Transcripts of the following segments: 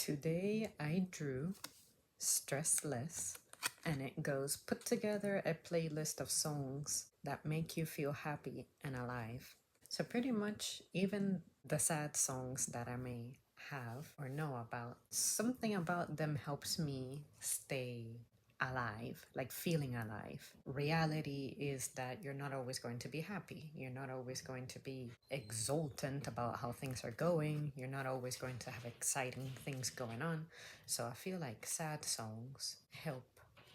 Today I drew Stress Less, and it goes put together a playlist of songs that make you feel happy and alive. So, pretty much, even the sad songs that I may have or know about, something about them helps me stay alive, like feeling alive. Reality is that you're not always going to be happy. You're not always going to be exultant about how things are going. You're not always going to have exciting things going on. So I feel like sad songs help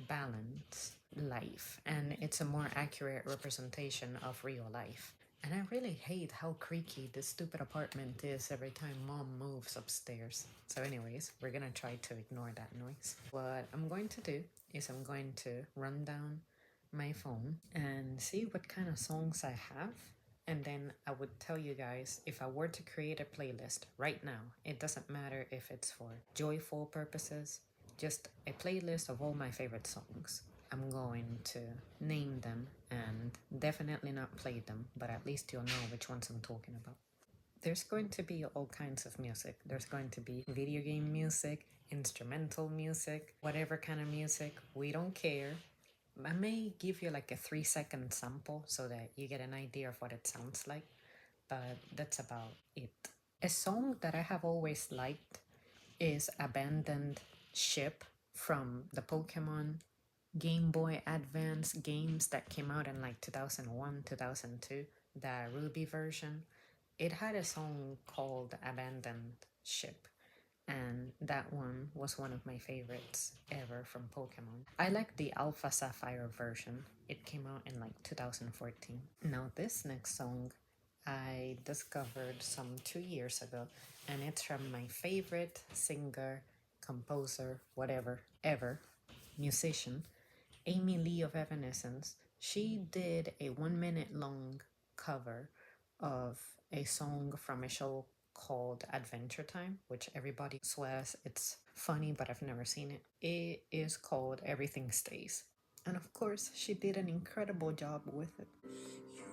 balance life, and it's a more accurate representation of real life. And I really hate how creaky this stupid apartment is every time mom moves upstairs. So, anyways, we're gonna try to ignore that noise. What I'm going to do is I'm going to run down my phone and see what kind of songs I have. And then I would tell you guys if I were to create a playlist right now, it doesn't matter if it's for joyful purposes, just a playlist of all my favorite songs. I'm going to name them and definitely not play them, but at least you'll know which ones I'm talking about. There's going to be all kinds of music. There's going to be video game music, instrumental music, whatever kind of music. We don't care. I may give you like a 3-second sample so that you get an idea of what it sounds like, but that's about it. A song that I have always liked is Abandoned Ship from the Pokemon Game Boy Advance games that came out in like 2001, 2002, the Ruby version. It had a song called Abandoned Ship, and that one was one of my favorites ever from Pokemon. I like the Alpha Sapphire version. It came out in like 2014. Now, this next song I discovered some 2 years ago, and it's from my favorite singer, composer, whatever, ever, musician, Amy Lee of Evanescence. She did a 1 minute long cover of a song from a show called Adventure Time, which everybody swears it's funny, but I've never seen it. It is called Everything Stays. And of course, she did an incredible job with it. You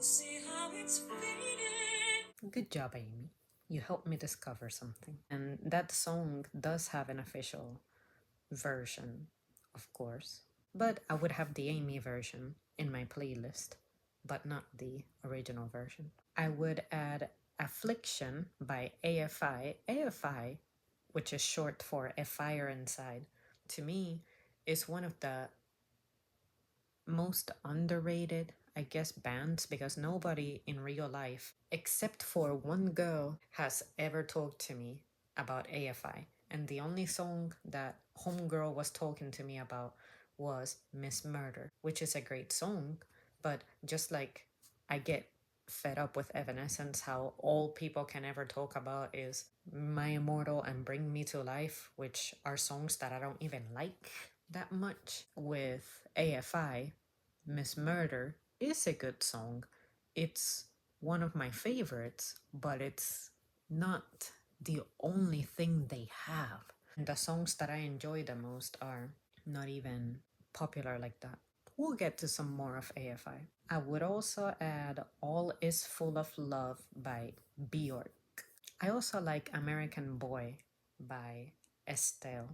see how it's fading. Good job, Amy. You helped me discover something. And that song does have an official version, of course. But I would have the Amy version in my playlist, but not the original version. I would add Affliction by AFI. AFI, which is short for A Fire Inside, to me is one of the most underrated, I guess, bands because nobody in real life, except for one girl, has ever talked to me about AFI. And the only song that Homegirl was talking to me about was Miss Murder, which is a great song. But just like I get fed up with Evanescence, how all people can ever talk about is My Immortal and Bring Me to Life, which are songs that I don't even like that much. With AFI, Miss Murder is a good song. It's one of my favorites, but it's not the only thing they have. And the songs that I enjoy the most are not even popular like that. We'll get to some more of AFI. I would also add All Is Full of Love by Bjork. I also like American Boy by Estelle.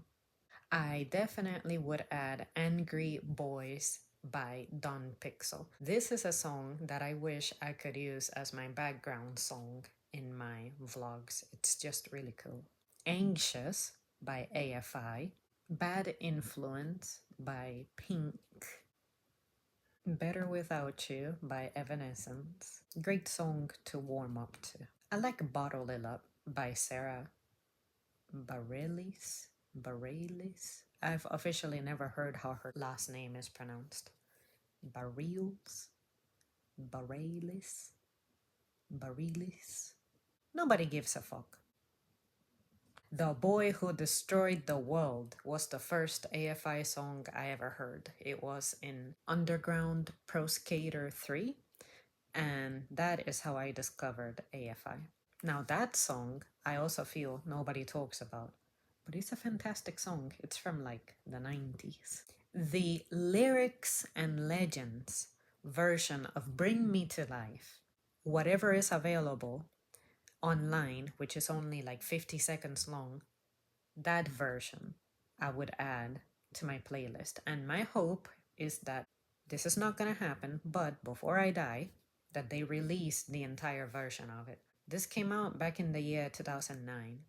I definitely would add Angry Boys by Don Pixel. This is a song that I wish I could use as my background song in my vlogs. It's just really cool. Anxious by AFI. Bad Influence by Pink. Better Without You by Evanescence. Great song to warm up to. I like Bottle It Up by Sarah Bareilles. Bareilles? I've officially never heard how her last name is pronounced. Bareilles? Bareilles? Bareilles? Nobody gives a fuck. The Boy Who Destroyed the World was the first AFI song I ever heard. It was in Underground Pro Skater 3, and that is how I discovered AFI. Now, that song I also feel nobody talks about, but it's a fantastic song. It's from like the 90s. The Lyrics and Legends version of Bring Me to Life, whatever is available online, which is only like 50 seconds long, that version I would add to my playlist. And my hope is that this is not going to happen, but before I die, that they release the entire version of it. This came out back in the year 2009,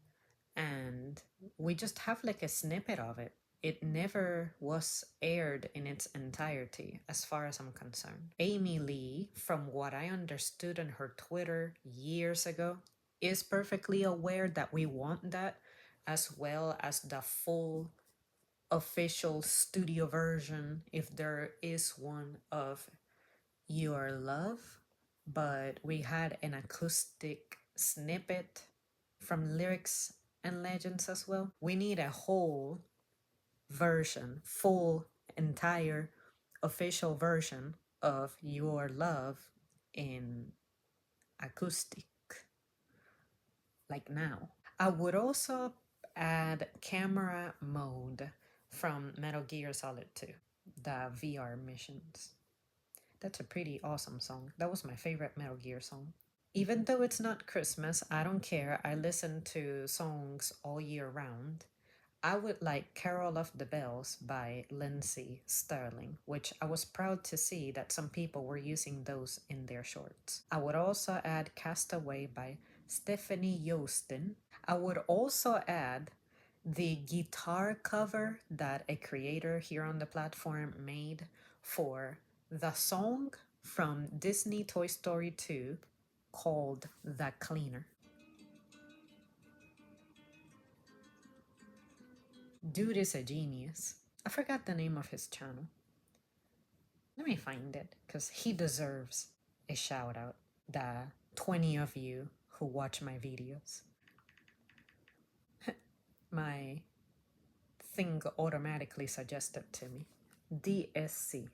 and we just have like a snippet of it. It never was aired in its entirety, as far as I'm concerned. Amy Lee, from what I understood on her Twitter years ago, is perfectly aware that we want that, as well as the full official studio version, if there is one, of Your Love. But we had an acoustic snippet from Lyrics and Legends as well. We need a whole version, full, entire, official version of Your Love in acoustic, like now. I would also add Camera Mode from Metal Gear Solid 2, the VR missions. That's a pretty awesome song. That was my favorite Metal Gear song. Even though it's not Christmas, I don't care. I listen to songs all year round. I would like Carol of the Bells by Lindsey Sterling, which I was proud to see that some people were using those in their shorts. I would also add Castaway by Stephanie Yostin. I would also add the guitar cover that a creator here on the platform made for the song from Disney Toy Story 2 called The Cleaner. Dude is a genius. I forgot the name of his channel. Let me find it, because he deserves a shout out. The 20 of you who watch my videos. My thing automatically suggested to me. DSC.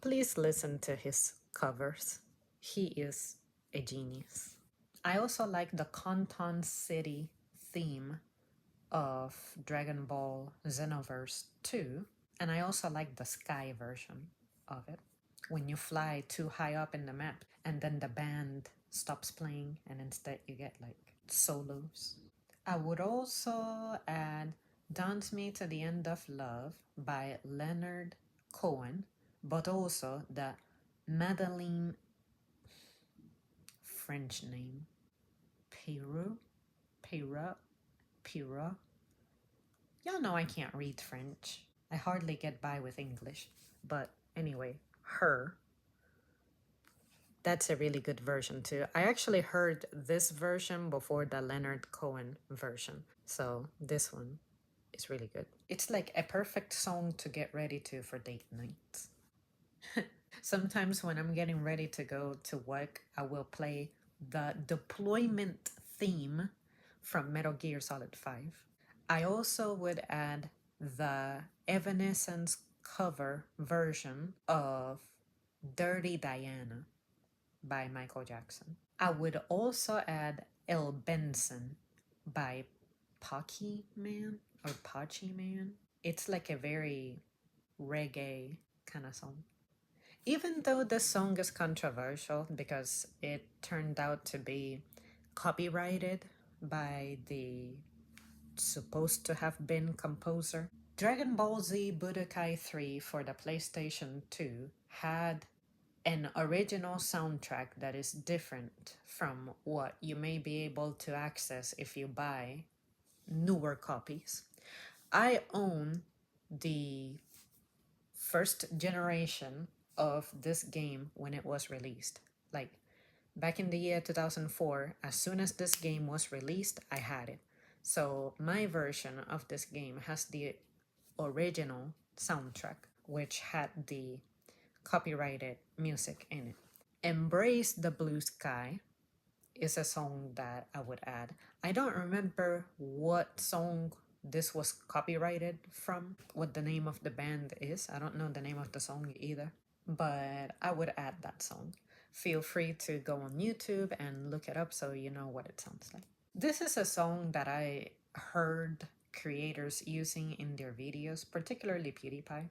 Please listen to his covers. He is a genius. I also like the Canton City theme of Dragon Ball Xenoverse 2, and I also like the sky version of it. When you fly too high up in the map and then the band stops playing and instead you get like solos. I would also add Dance Me to the End of Love by Leonard Cohen, but also the Madeleine, French name, Peru, Pira. Y'all know I can't read French. I hardly get by with English. But anyway, her. That's a really good version too. I actually heard this version before the Leonard Cohen version. So this one is really good. It's like a perfect song to get ready to for date nights. Sometimes when I'm getting ready to go to work, I will play the deployment theme from Metal Gear Solid 5. I also would add the Evanescence cover version of Dirty Diana by Michael Jackson. I would also add El Benson by Pocky Man or Pachi Man. It's like a very reggae kind of song. Even though the song is controversial because it turned out to be copyrighted by the supposed to have been composer. Dragon Ball Z Budokai 3 for the PlayStation 2 had an original soundtrack that is different from what you may be able to access if you buy newer copies. I own the first generation of this game when it was released. Like back in the year 2004, as soon as this game was released, I had it. So my version of this game has the original soundtrack, which had the copyrighted music in it. Embrace the Blue Sky is a song that I would add. I don't remember what song this was copyrighted from, what the name of the band is. I don't know the name of the song either, but I would add that song. Feel free to go on YouTube and look it up so you know what it sounds like. This is a song that I heard creators using in their videos, particularly PewDiePie,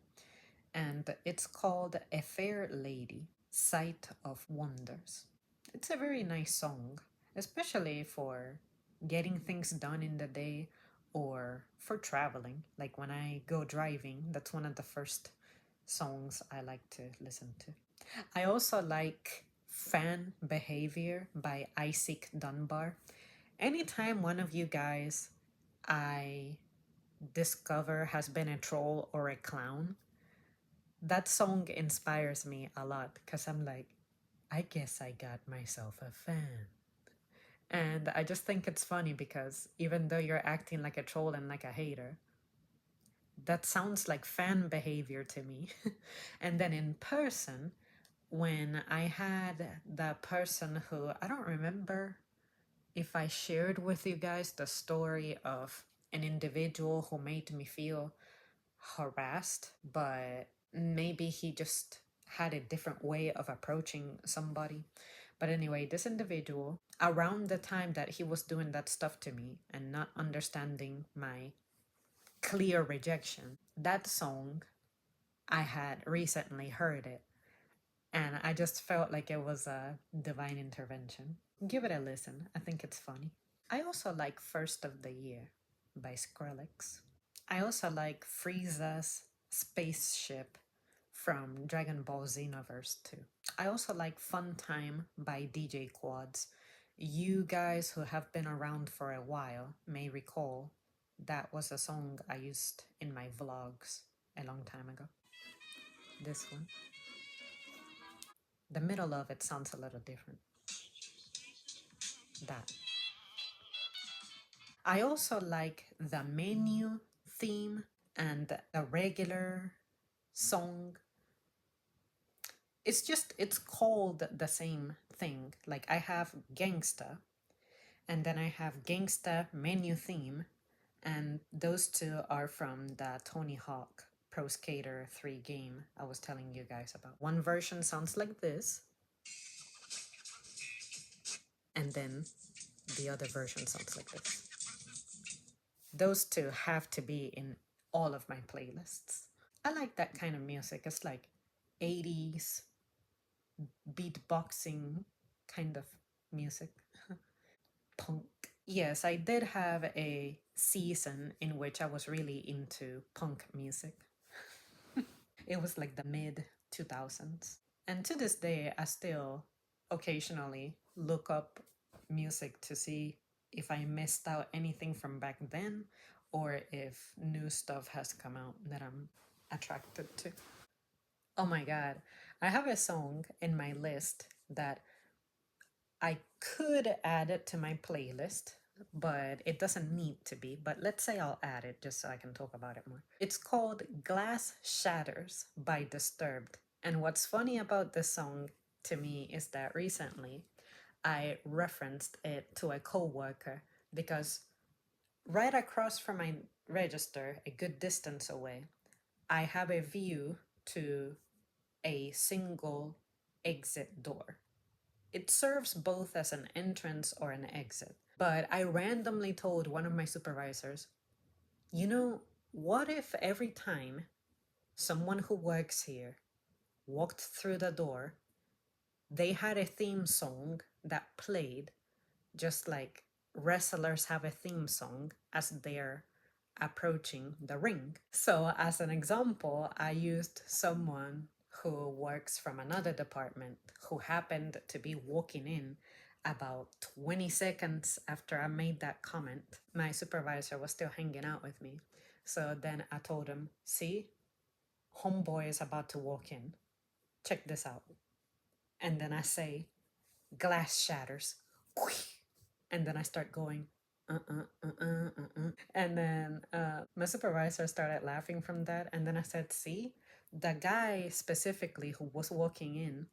and it's called A Fair Lady, Sight of Wonders. It's a very nice song, especially for getting things done in the day or for traveling. Like when I go driving, that's one of the first songs I like to listen to. I also like Fan Behavior by Isaac Dunbar. Anytime one of you guys I discover has been a troll or a clown, that song inspires me a lot because I'm like, I guess I got myself a fan. And I just think it's funny because even though you're acting like a troll and like a hater, that sounds like fan behavior to me. And then in person, when I had that person who I don't remember if I shared with you guys the story of an individual who made me feel harassed, but maybe he just had a different way of approaching somebody. But anyway, this individual, around the time that he was doing that stuff to me and not understanding my clear rejection, that song, I had recently heard it. And I just felt like it was a divine intervention. Give it a listen. I think it's funny. I also like First of the Year by Skrillex. I also like Frieza's Spaceship from Dragon Ball Xenoverse 2. I also like Fun Time by DJ Quads. You guys who have been around for a while may recall that was a song I used in my vlogs a long time ago. This one. The middle of it sounds a little different. That. I also like the menu theme and the regular song. It's called the same thing. Like I have Gangsta and then I have Gangsta menu theme, and those two are from the Tony Hawk Pro Skater 3 game I was telling you guys about. One version sounds like this, and then the other version sounds like this. Those two have to be in all of my playlists. I like that kind of music. It's like 80s beatboxing kind of music. Punk. Yes, I did have a season in which I was really into punk music. It was like the mid 2000s. And to this day, I still occasionally look up music to see if I missed out anything from back then or if new stuff has come out that I'm attracted to. Oh my god, I have a song in my list that I could add it to my playlist, but it doesn't need to be. But let's say I'll add it just so I can talk about it more. It's called Glass Shatters by Disturbed. And what's funny about this song to me is that recently I referenced it to a coworker because right across from my register, a good distance away, I have a view to a single exit door. It serves both as an entrance or an exit. But I randomly told one of my supervisors, you know, what if every time someone who works here walked through the door, they had a theme song that played just like wrestlers have a theme song as they're approaching the ring. So, as an example, I used someone who works from another department who happened to be walking in about 20 seconds after I made that comment. My supervisor was still hanging out with me. So then I told him, see, homeboy is about to walk in. Check this out. And then I say, glass shatters. And then I start going, And then my supervisor started laughing from that. And then I said, see, the guy specifically who was walking in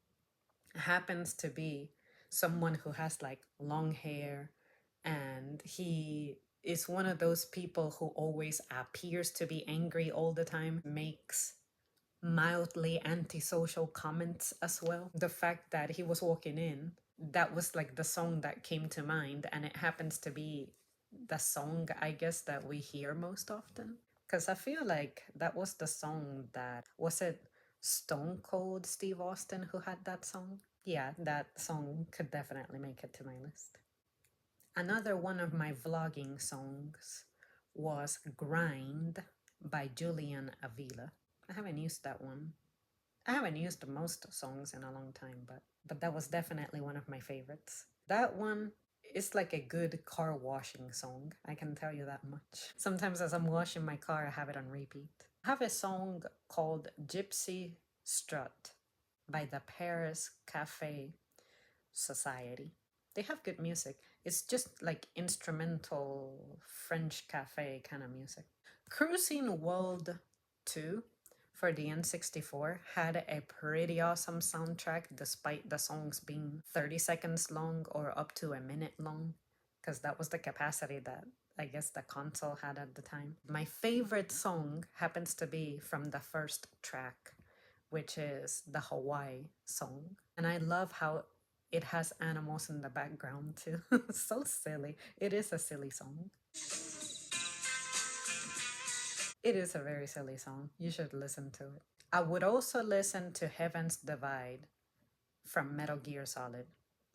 happens to be someone who has like long hair, and he is one of those people who always appears to be angry all the time, makes mildly antisocial comments as well. The fact that he was walking in, that was like the song that came to mind, and it happens to be the song I guess that we hear most often. Because I feel like that was the song that was it Stone Cold Steve Austin who had that song? Yeah, that song could definitely make it to my list. Another one of my vlogging songs was Grind by Julian Avila. I haven't used that one. I haven't used most songs in a long time, but that was definitely one of my favorites. That one is like a good car washing song, I can tell you that much. Sometimes as I'm washing my car, I have it on repeat. I have a song called Gypsy Strut by the Paris Cafe Society. They have good music. It's just like instrumental French cafe kind of music. Cruising World 2 for the N64 had a pretty awesome soundtrack despite the songs being 30 seconds long or up to a minute long, because that was the capacity that I guess the console had at the time. My favorite song happens to be from the first track, which is the Hawaii song. And I love how it has animals in the background too. So silly. It is a silly song. It is a very silly song. You should listen to it. I would also listen to Heaven's Divide from Metal Gear Solid,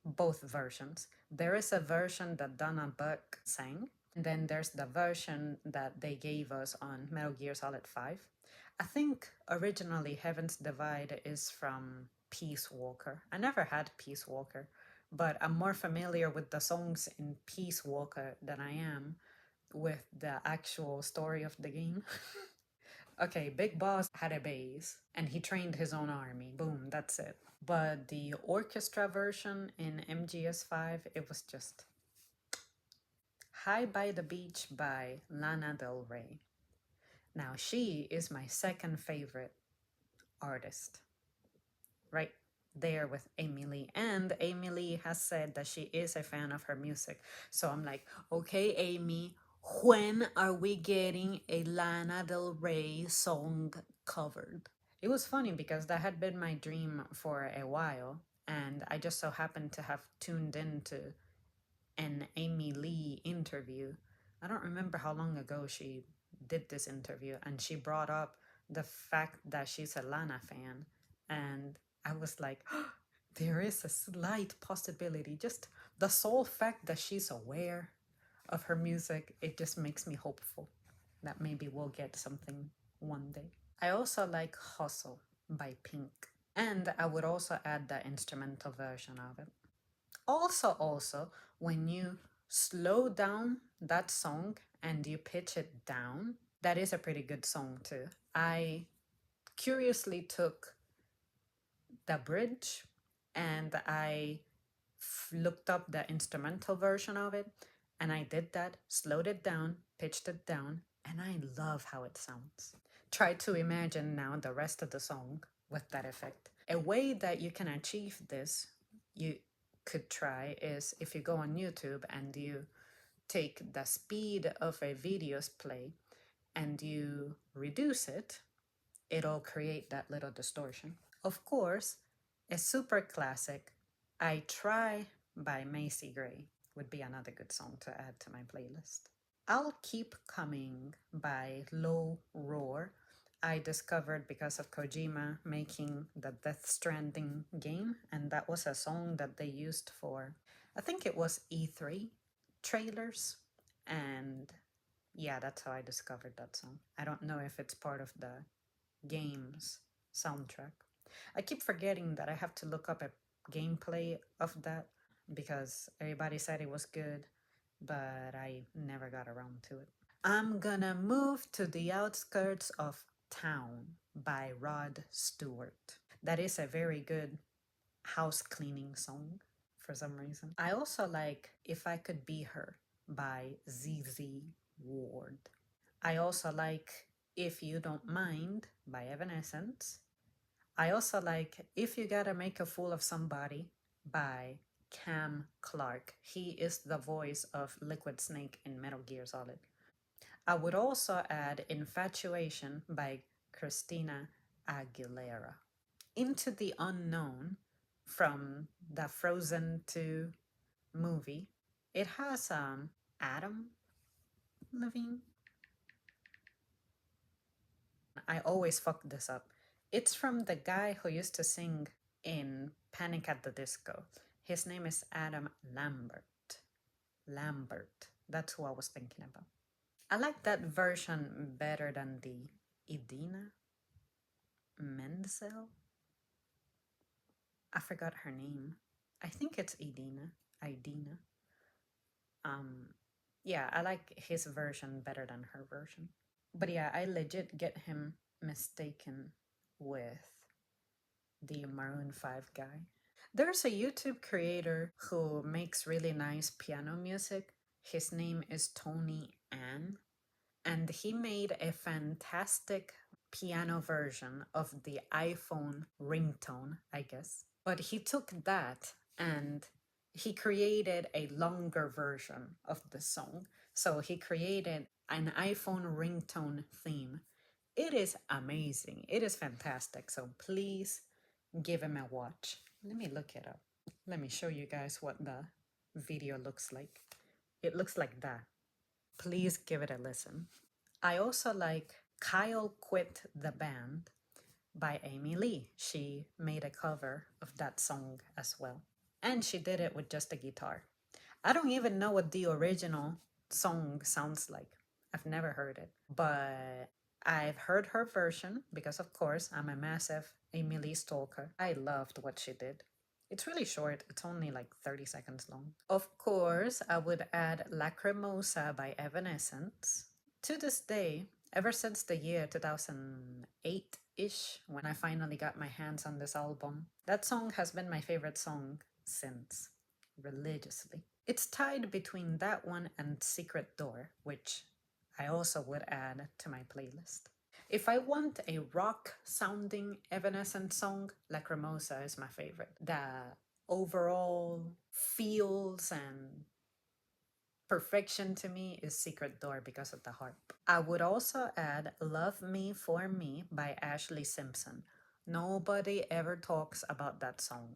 both versions. There is a version that Donna Buck sang, and then there's the version that they gave us on Metal Gear Solid 5. I think originally Heaven's Divide is from Peace Walker. I never had Peace Walker, but I'm more familiar with the songs in Peace Walker than I am with the actual story of the game. Okay, Big Boss had a base and he trained his own army. Boom, that's it. But the orchestra version in MGS5, it was just High by the Beach by Lana Del Rey. Now, she is my second favorite artist, right there with Amy Lee. And Amy Lee has said that she is a fan of her music. So I'm like, okay, Amy, when are we getting a Lana Del Rey song covered? It was funny because that had been my dream for a while, and I just so happened to have tuned into an Amy Lee interview. I don't remember how long ago she did this interview, and she brought up the fact that she's a Lana fan, and I was like, oh, there is a slight possibility. Just the sole fact that she's aware of her music, it just makes me hopeful that maybe we'll get something one day. I also like Hustle by Pink, and I would also add the instrumental version of it. Also, when you slow down that song and you pitch it down, that is a pretty good song too. I curiously took the bridge and I looked up the instrumental version of it, and I did that, slowed it down, pitched it down, and I love how it sounds. Try to imagine now the rest of the song with that effect. A way that you can achieve this, you could try, is if you go on YouTube and you take the speed of a video's play and you reduce it, it'll create that little distortion. Of course, a super classic, I Try by Macy Gray would be another good song to add to my playlist. I'll Keep Coming by Low Roar. I discovered because of Kojima making the Death Stranding game, and that was a song that they used for, I think it was E3 trailers, and yeah, that's how I discovered that song. I don't know if it's part of the game's soundtrack. I keep forgetting that I have to look up a gameplay of that because everybody said it was good, but I never got around to it. I'm Gonna Move to the Outskirts of Town by Rod Stewart. That is a very good house cleaning song for some reason. I also like If I Could Be Her by ZZ Ward. I also like If You Don't Mind by Evanescence. I also like If You Gotta Make a Fool of Somebody by Cam Clark. He is the voice of Liquid Snake in Metal Gear Solid. I would also add Infatuation by Christina Aguilera. Into the Unknown from the Frozen 2 movie. It has Adam Levine. I always fuck this up. It's from the guy who used to sing in Panic at the Disco. His name is Adam Lambert. Lambert. That's who I was thinking about. I like that version better than the Idina Menzel. I forgot her name. I think it's Idina. Idina. Um, yeah, I like his version better than her version. But yeah, I legit get him mistaken with the Maroon 5 guy. There's a YouTube creator who makes really nice piano music. His name is Tony Ann, and he made a fantastic piano version of the iPhone ringtone, I guess. But he took that and he created a longer version of the song. So he created an iPhone ringtone theme. It is amazing. It is fantastic. So please give him a watch. Let me look it up. Let me show you guys what the video looks like. It looks like that. Please give it a listen. I also like Kyle Quit the Band by Amy Lee. She made a cover of that song as well. And she did it with just a guitar. I don't even know what the original song sounds like. I've never heard it. But I've heard her version because, of course, I'm a massive Amy Lee stalker. I loved what she did. It's really short, it's only like 30 seconds long. Of course, I would add Lacrimosa by Evanescence. To this day, ever since the year 2008 ish, when I finally got my hands on this album, that song has been my favorite song since, religiously. It's tied between that one and Secret Door, which I also would add to my playlist. If I want a rock sounding Evanescence song, Lacrimosa is my favorite. The overall feels and perfection to me is Secret Door because of the harp. I would also add Love Me For Me by Ashley Simpson. Nobody ever talks about that song.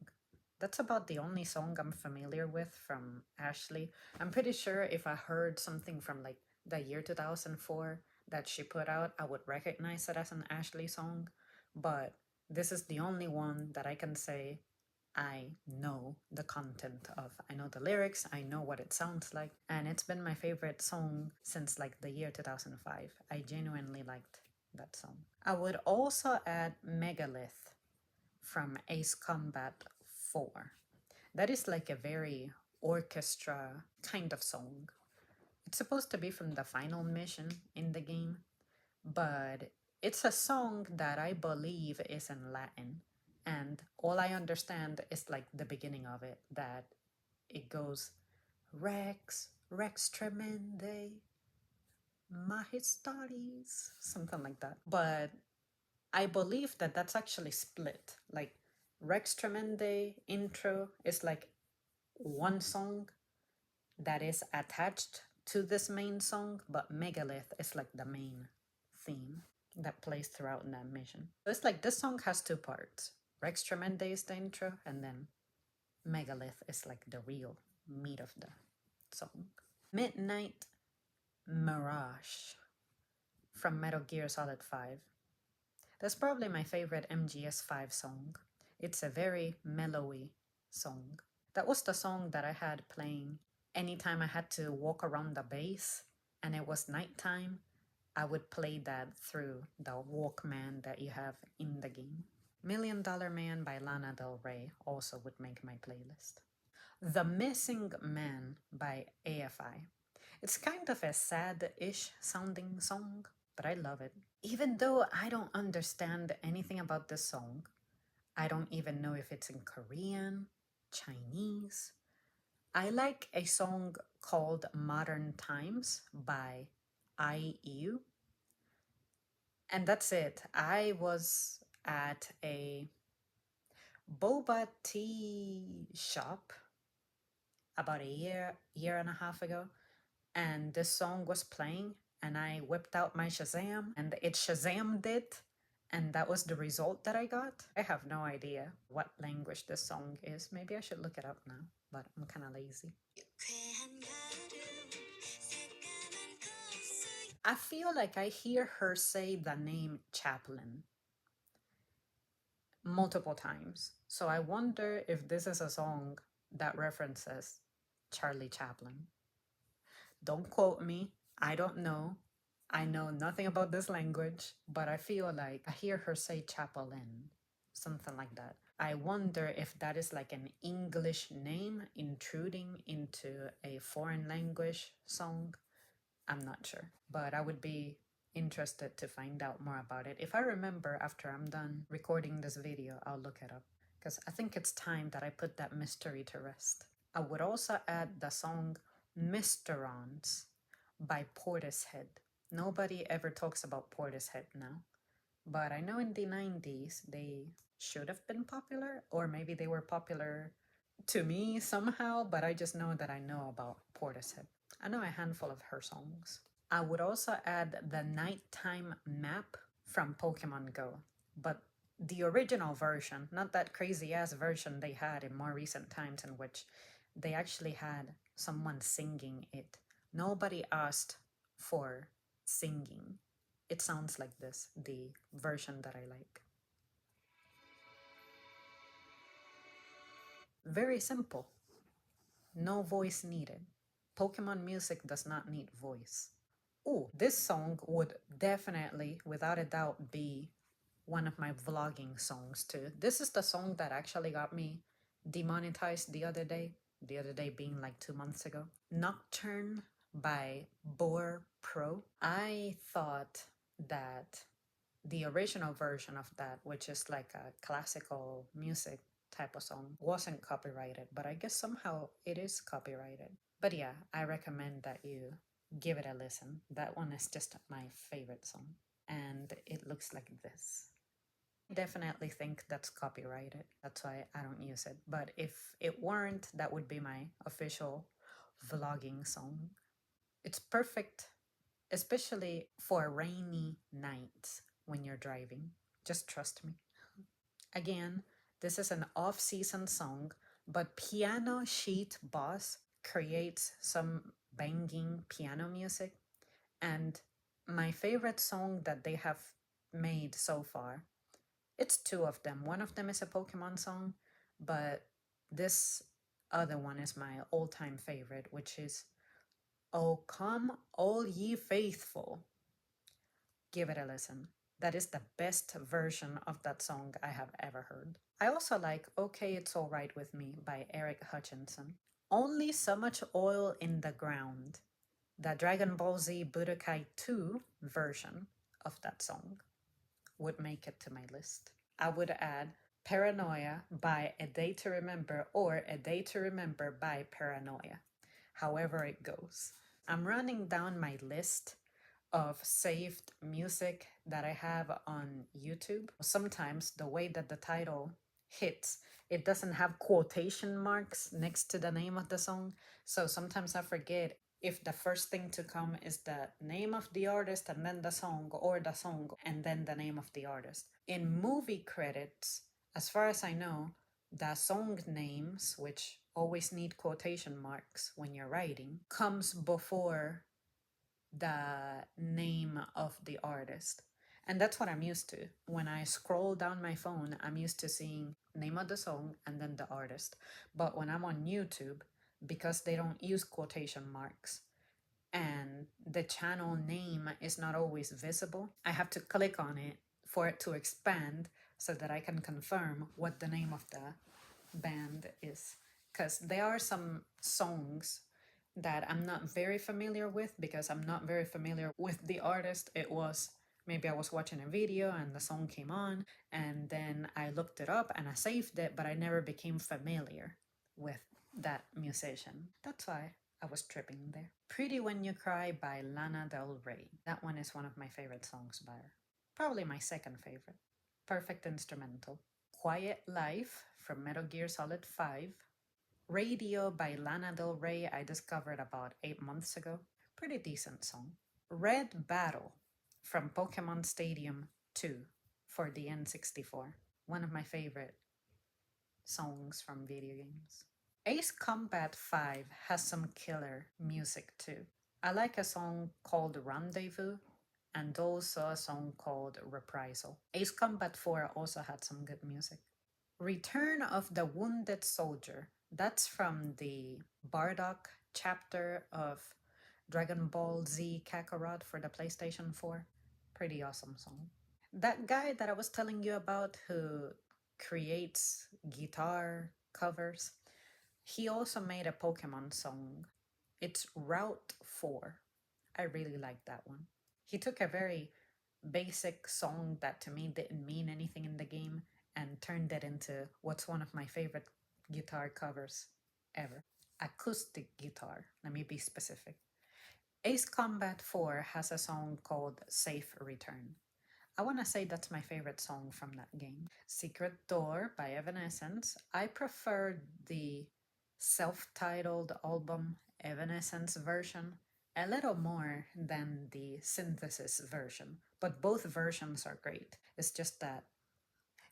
That's about the only song I'm familiar with from Ashley. I'm pretty sure if I heard something from like the year 2004 that she put out, I would recognize it as an Ashley song. But this is the only one that I can say I know the content of. I know the lyrics, I know what it sounds like, and it's been my favorite song since like the year 2005. I genuinely liked that song. I would also add Megalith from Ace Combat 4. That is like a very orchestra kind of song. It's supposed to be from the final mission in the game, but it's a song that I believe is in Latin. And all I understand is like the beginning of it, that it goes Rex, Rex Tremende, Majestatis, something like that. But I believe that that's actually split. Like Rex Tremende intro is like one song that is attached to this main song, but Megalith is like the main theme that plays throughout that mission. So it's like this song has two parts. Rex Tremende is the intro, and then Megalith is like the real meat of the song. Midnight Mirage from Metal Gear Solid 5. That's probably my favorite MGS5 song. It's a very mellowy song. That was the song that I had playing anytime I had to walk around the base and it was nighttime. I would play that through the Walkman that you have in the game. Million Dollar Man by Lana Del Rey also would make my playlist. The Missing Man by AFI. It's kind of a sad-ish sounding song, but I love it. Even though I don't understand anything about this song, I don't even know if it's in Korean, Chinese. I like a song called Modern Times by IU. And that's it. I was at a boba tea shop about a year and a half ago, and this song was playing, and I whipped out my Shazam, and it Shazammed it, and that was the result that I got. I have no idea what language this song is. Maybe I should look it up now, but I'm kind of lazy. I feel like I hear her say the name Chaplin multiple times. So I wonder if this is a song that references Charlie Chaplin. Don't quote me. I don't know. I know nothing about this language, but I feel like I hear her say Chapelin, something like that. I wonder if that is like an English name intruding into a foreign language song. I'm not sure, but I would be interested to find out more about it. If I remember after I'm done recording this video, I'll look it up because I think it's time that I put that mystery to rest. I would also add the song Mysterons by Portishead. Nobody ever talks about Portishead now, but I know in the 90s they should have been popular, or maybe they were popular to me somehow, but I just know that I know about Portishead. I know a handful of her songs. I would also add the Nighttime Map from Pokemon Go, but the original version, not that crazy ass version they had in more recent times, in which they actually had someone singing it. Nobody asked for singing. It sounds like this, the version that I like. Very simple. No voice needed. Pokemon music does not need voice. Ooh, this song would definitely, without a doubt, be one of my vlogging songs too. This is the song that actually got me demonetized the other day. The other day being like 2 months ago. Nocturne by Boar Pro. I thought that the original version of that, which is like a classical music type of song, wasn't copyrighted, but I guess somehow it is copyrighted. But yeah, I recommend that you give it a listen. That one is just my favorite song, and it looks like this. Definitely think that's copyrighted. That's why I don't use it. But if it weren't, that would be my official vlogging song. It's perfect, especially for rainy nights when you're driving. Just trust me. Again, this is an off-season song, but Piano Sheet Boss creates some banging piano music. And my favorite song that they have made so far, it's two of them. One of them is a Pokemon song, but this other one is my all-time favorite, which is "Oh Come All Ye Faithful." Give it a listen. That is the best version of that song I have ever heard. I also like "Okay It's Alright With Me" by Eric Hutchinson. "Only So Much Oil in the Ground," the Dragon Ball Z Budokai 2 version of that song, would make it to my list. I would add "Paranoia" by A Day to Remember, or "A Day to Remember" by Paranoia. However it goes. I'm running down my list of saved music that I have on YouTube. Sometimes the way that the title hits, it doesn't have quotation marks next to the name of the song. So sometimes I forget if the first thing to come is the name of the artist and then the song, or the song and then the name of the artist. In movie credits, as far as I know, the song names, which always need quotation marks when you're writing, comes before the name of the artist. And that's what I'm used to. When I scroll down my phone, I'm used to seeing name of the song and then the artist. But when I'm on YouTube, because they don't use quotation marks and the channel name is not always visible, I have to click on it for it to expand so that I can confirm what the name of the band is. Because there are some songs that I'm not very familiar with, because I'm not very familiar with the artist. It was maybe I was watching a video and the song came on, and then I looked it up and I saved it, but I never became familiar with that musician. That's why I was tripping there. Pretty When You Cry by Lana Del Rey. That one is one of my favorite songs by her. Probably my second favorite. Perfect instrumental. Quiet Life from Metal Gear Solid 5. Radio by Lana Del Rey, I discovered about 8 months ago. Pretty decent song. Red Battle from Pokemon Stadium 2 for the N64. One of my favorite songs from video games. Ace Combat 5 has some killer music too. I like a song called Rendezvous and also a song called Reprisal. Ace Combat 4 also had some good music. Return of the Wounded Soldier. That's from the Bardock chapter of Dragon Ball Z Kakarot for the PlayStation 4. Pretty awesome song. That guy that I was telling you about who creates guitar covers, he also made a Pokemon song. It's Route 4. I really like that one. He took a very basic song that to me didn't mean anything in the game and turned it into what's one of my favorite guitar covers ever. Acoustic guitar, let me be specific. Ace Combat 4 has a song called Safe Return. I want to say that's my favorite song from that game. Secret Door by Evanescence. I prefer the self titled album Evanescence version a little more than the synthesis version, but both versions are great. It's just that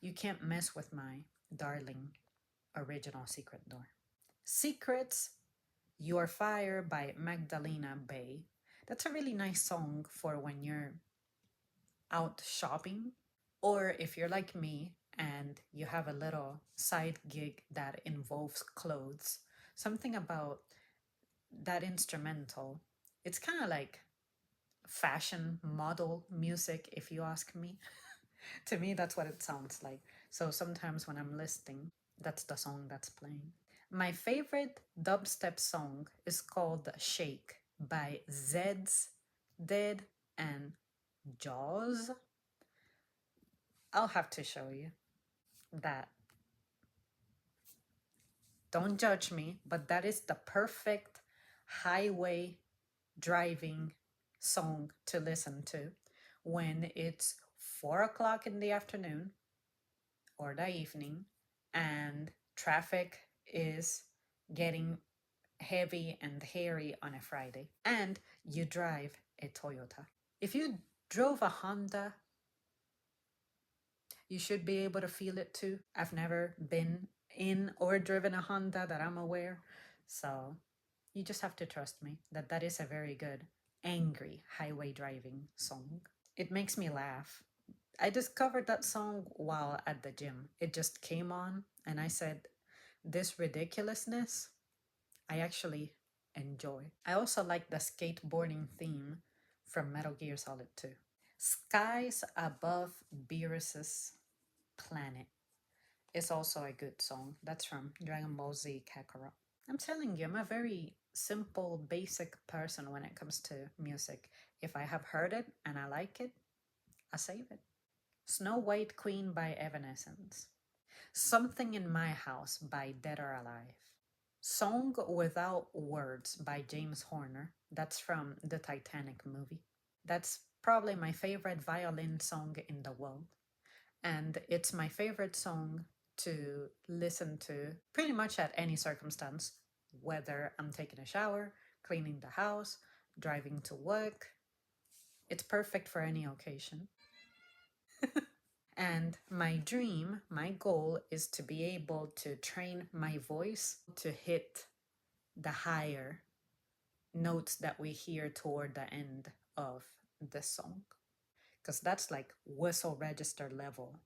you can't mess with my darling original Secret Door. Secrets, Your Fire by Magdalena Bay. That's a really nice song for when you're out shopping, or if you're like me and you have a little side gig that involves clothes. Something about that instrumental, it's kind of like fashion model music, if you ask me. To me, that's what it sounds like. So sometimes when I'm listening, that's the song that's playing. My favorite dubstep song is called Shake by Zeds, Dead, and Jaws. I'll have to show you that. Don't judge me, but that is the perfect highway driving song to listen to when it's 4 o'clock in the afternoon or the evening and traffic is getting heavy and hairy on a Friday and you drive a Toyota. If you drove a Honda, you should be able to feel it too. I've never been in or driven a Honda that I'm aware. So you just have to trust me that that is a very good, angry highway driving song. It makes me laugh. I discovered that song while at the gym. It just came on, and I said, this ridiculousness, I actually enjoy. I also like the skateboarding theme from Metal Gear Solid 2. Skies Above Beerus's Planet is also a good song. That's from Dragon Ball Z Kakarot. I'm telling you, I'm a very simple, basic person when it comes to music. If I have heard it and I like it, I save it. Snow White Queen by Evanescence. Something in My House by Dead or Alive. Song Without Words by James Horner. That's from the Titanic movie. That's probably my favorite violin song in the world. And it's my favorite song to listen to pretty much at any circumstance, whether I'm taking a shower, cleaning the house, driving to work. It's perfect for any occasion. And my dream, my goal is to be able to train my voice to hit the higher notes that we hear toward the end of the song. Because that's like whistle register level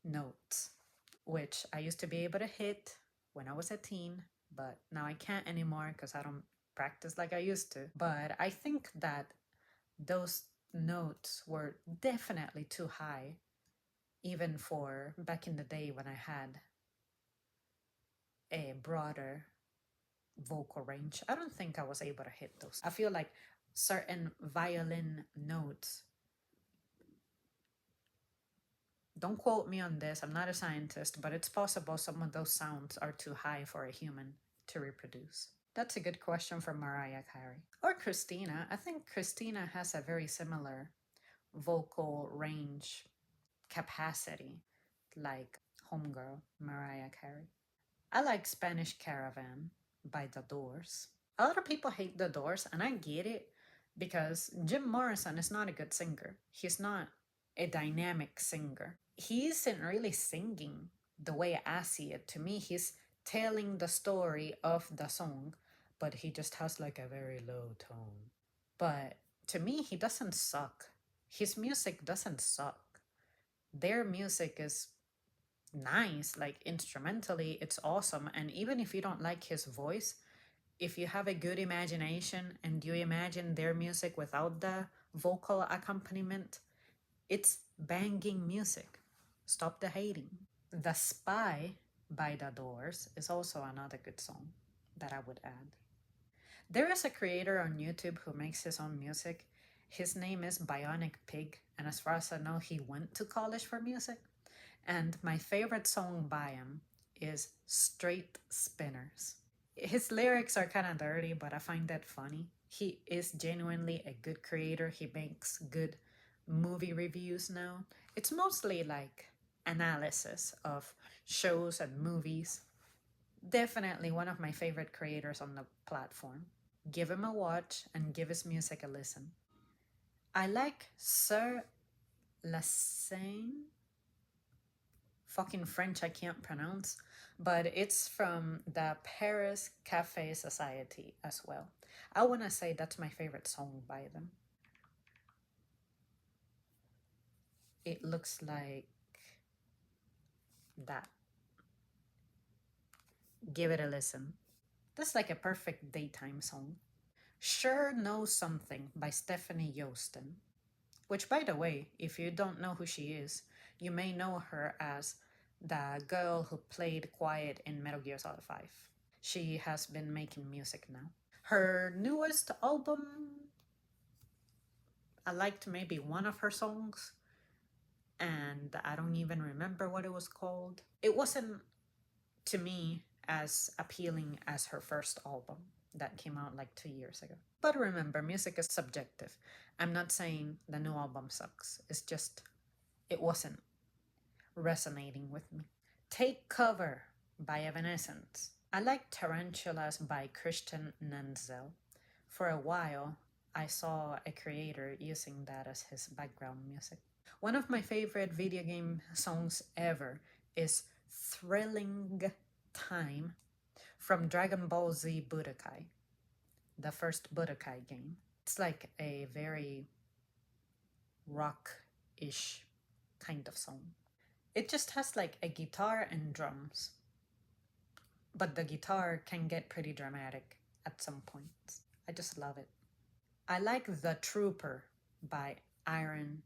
notes, which I used to be able to hit when I was a teen, but now I can't anymore because I don't practice like I used to. But I think that those notes were definitely too high, even for back in the day when I had a broader vocal range. I don't think I was able to hit those. I feel like certain violin notes, don't quote me on this, I'm not a scientist, but it's possible some of those sounds are too high for a human to reproduce. That's a good question from Mariah Carey. Or Christina. I think Christina has a very similar vocal range capacity like homegirl Mariah Carey. I like Spanish Caravan by The Doors. A lot of people hate The Doors, and I get it because Jim Morrison is not a good singer. He's not a dynamic singer. He isn't really singing the way I see it. To me, he's telling the story of the song, but he just has like a very low tone. But to me, he doesn't suck. His music doesn't suck. Their music is nice, like instrumentally, it's awesome. And even if you don't like his voice, if you have a good imagination and you imagine their music without the vocal accompaniment, it's banging music. Stop the hating. The Spy by The Doors is also another good song that I would add. There is a creator on YouTube who makes his own music. His name is Bionic Pig, and as far as I know, he went to college for music. And my favorite song by him is Straight Spinners. His lyrics are kind of dirty, but I find that funny. He is genuinely a good creator. He makes good movie reviews now. It's mostly like analysis of shows and movies. Definitely one of my favorite creators on the platform. Give him a watch and give his music a listen. I like Sir Lassane. Fucking French I can't pronounce, but it's from the Paris Cafe Society as well. I want to say that's my favorite song by them. It looks like that. Give it a listen. That's like a perfect daytime song. Sure Know Something by Stephanie Yosten. Which, by the way, if you don't know who she is, you may know her as the girl who played Quiet in Metal Gear Solid 5. She has been making music now. Her newest album, I liked maybe one of her songs, and I don't even remember what it was called. It wasn't, to me, as appealing as her first album that came out like 2 years ago. But remember, music is subjective. I'm not saying the new album sucks. It's just, it wasn't resonating with me. Take Cover by Evanescence. I like Tarantulas by Christian Nenzel. For a while, I saw a creator using that as his background music. One of my favorite video game songs ever is Thrilling Time from Dragon Ball Z Budokai, the first Budokai game. It's like a very rock-ish kind of song. It just has like a guitar and drums, but the guitar can get pretty dramatic at some points. I just love it. I like The Trooper by Iron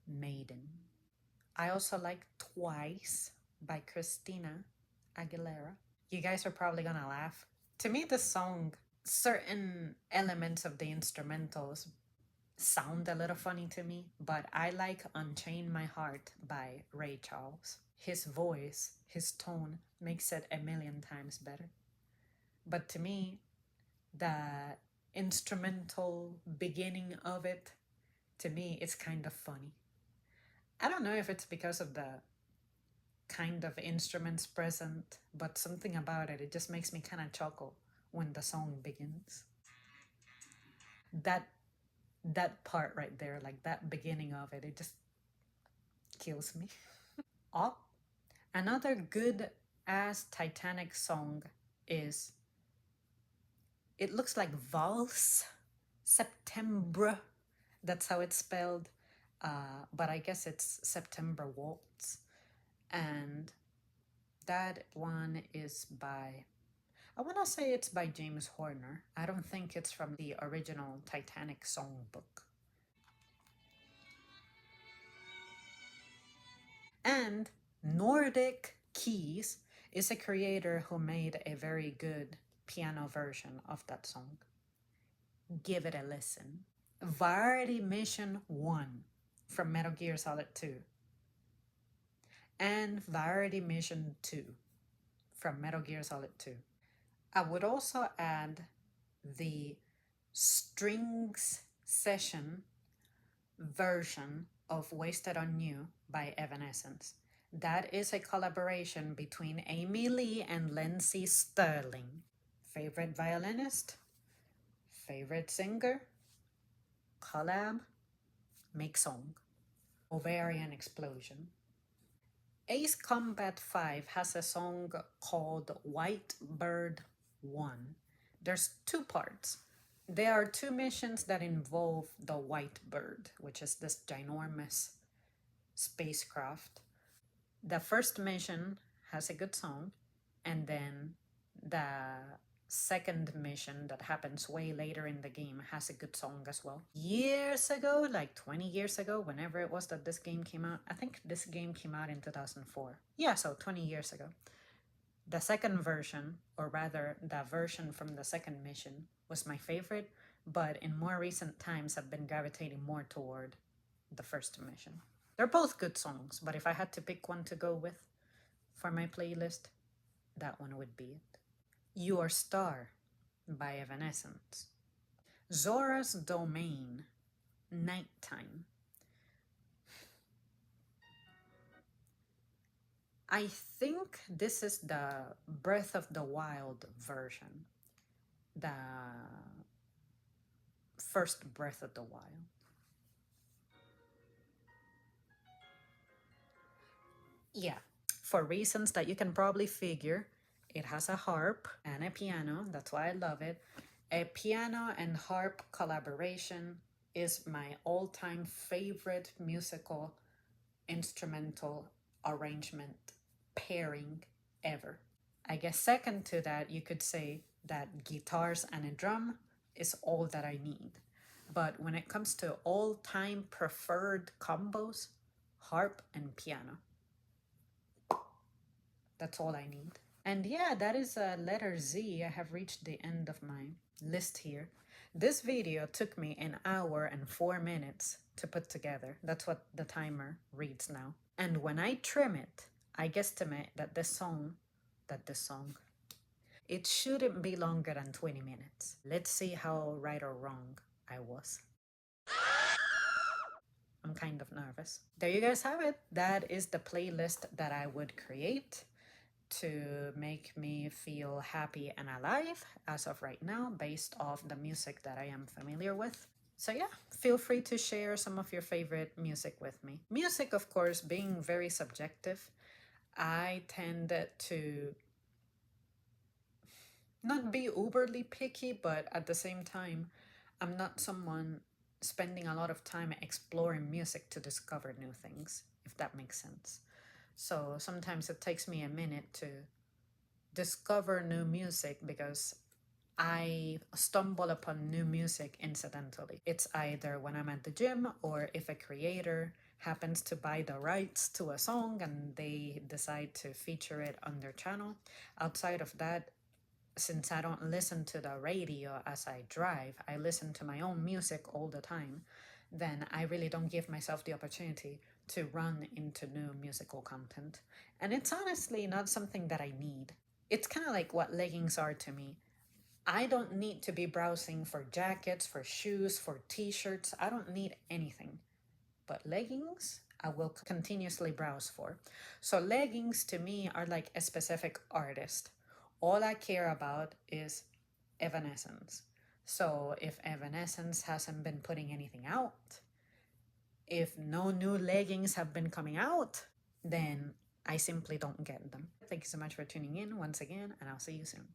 Maiden. I also like Twice by Christina Aguilera. You guys are probably gonna laugh. To me, the song, certain elements of the instrumentals sound a little funny to me, but I like Unchain My Heart by Ray Charles. His voice, his tone makes it a million times better. But to me, the instrumental beginning of it, to me, it's kind of funny. I don't know if it's because of the kind of instruments present, but something about it, it just makes me kind of chuckle when the song begins. That part right there, like that beginning of it, it just kills me. Oh, another good ass Titanic song is, it looks like Valse Septembre. That's how it's spelled. But I guess it's September Waltz. And that one is by, I want to say it's by James Horner. I don't think it's from the original Titanic songbook. And Nordic Keys is a creator who made a very good piano version of that song. Give it a listen. Variety Mission 1 from Metal Gear Solid 2. And Variety Mission 2 from Metal Gear Solid 2. I would also add the Strings Session version of Wasted on You by Evanescence. That is a collaboration between Amy Lee and Lindsey Sterling. Favorite violinist? Favorite singer? Collab? Make song. Ovarian Explosion. Ace Combat 5 has a song called White Bird 1. There's two parts. There are two missions that involve the White Bird, which is this ginormous spacecraft. The first mission has a good song, and then the second mission that happens way later in the game has a good song as well. Years ago, like 20 years ago, whenever it was that this game came out, I think this game came out in 2004. Yeah, so 20 years ago. The second version, or rather the version from the second mission, was my favorite, but in more recent times I've been gravitating more toward the first mission. They're both good songs, but if I had to pick one to go with for my playlist, that one would be it. Your Star by Evanescence. Zora's Domain, Nighttime. I think this is the Breath of the Wild version. The first Breath of the Wild. Yeah, for reasons that you can probably figure, it has a harp and a piano. That's why I love it. A piano and harp collaboration is my all-time favorite musical instrumental arrangement pairing ever. I guess second to that, you could say that guitars and a drum is all that I need. But when it comes to all-time preferred combos, harp and piano. That's all I need. And yeah, that is letter Z. I have reached the end of my list here. This video took me an hour and 4 minutes to put together. That's what the timer reads now. And when I trim it, I guesstimate that it shouldn't be longer than 20 minutes. Let's see how right or wrong I was. I'm kind of nervous. There you guys have it. That is the playlist that I would create to make me feel happy and alive as of right now, based off the music that I am familiar with. So yeah, feel free to share some of your favorite music with me. Music, of course, being very subjective, I tend to not be uberly picky, but at the same time, I'm not someone spending a lot of time exploring music to discover new things, if that makes sense. So sometimes it takes me a minute to discover new music because I stumble upon new music incidentally. It's either when I'm at the gym or if a creator happens to buy the rights to a song and they decide to feature it on their channel. Outside of that, since I don't listen to the radio as I drive, I listen to my own music all the time, then I really don't give myself the opportunity to run into new musical content. And it's honestly not something that I need. It's kind of like what leggings are to me. I don't need to be browsing for jackets, for shoes, for t-shirts. I don't need anything. But leggings, I will continuously browse for. So leggings to me are like a specific artist. All I care about is Evanescence. So if Evanescence hasn't been putting anything out, if no new leggings have been coming out, then I simply don't get them. Thank you so much for tuning in once again, and I'll see you soon.